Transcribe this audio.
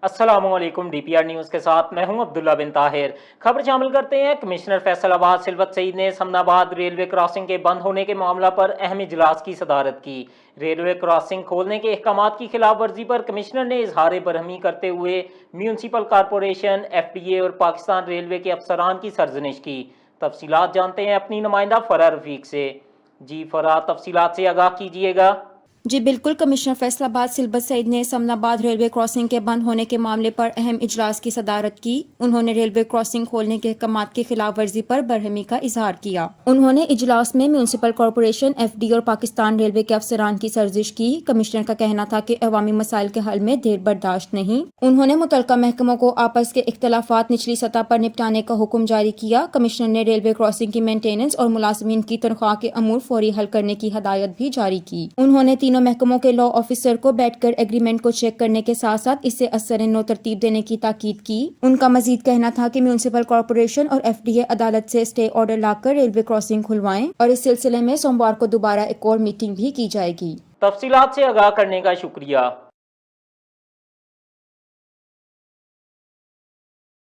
अस्सलाम वालेकुम। DPR news के साथ मैं हूं अब्दुल्ला बिन ताहिर। खबर शामिल करते हैं। कमिश्नर फैसलाबाद सिलवत सईद ने समनाबाद रेलवे क्रॉसिंग के बंद होने के मामला पर अहम इजलास की सदारत की। रेलवे क्रॉसिंग खोलने के अहकामात की खिलाफ वर्जी पर कमिश्नर ने इजहार बरहमी करते हुए म्यूनसिपल कॉरपोरेशन, एफडीए और पाकिस्तान रेलवे के अफसरान की सरजनिश की। तफसीलात जानते हैं अपनी नुमाइंदा फरा रफीक से। जी फरा, तफसीलात से आगाह कीजिएगा। जी बिल्कुल। कमिश्नर फैसलाबाद सिलवत सईद ने समनाबाद रेलवे क्रॉसिंग के बंद होने के मामले पर अहम इजलास की सदारत की। उन्होंने रेलवे क्रॉसिंग खोलने के अहकामात की खिलाफ वर्जी पर बरहमी का इजहार किया। उन्होंने इजलास में म्यूनसिपल कॉरपोरेशन, एफडी और पाकिस्तान रेलवे के अफसरान की सरजिश की। कमिश्नर का कहना था कि अवामी मसाइल के हल में देर बर्दाश्त नहीं। उन्होंने मुतलका महकमों को आपस के इख्तलाफात निचली सतह पर निपटाने का हुक्म जारी किया। कमिश्नर ने रेलवे क्रॉसिंग की मेंटेनेंस और मुलाजमीन की तनख्वाह के अमूर फौरी हल करने की हदायत भी जारी की। उन्होंने तीनों महकमों के लॉ ऑफिसर को बैठकर एग्रीमेंट को चेक करने के साथ साथ इससे असर नो तरतीब देने की ताकीद की। उनका मजीद कहना था कि म्यूनसिपल कॉरपोरेशन और एफडीए अदालत से स्टे ऑर्डर लाकर रेलवे क्रॉसिंग खुलवाएं और इस सिलसिले में सोमवार को दोबारा एक और मीटिंग भी की जाएगी। तफसीलात से आगाह करने का शुक्रिया।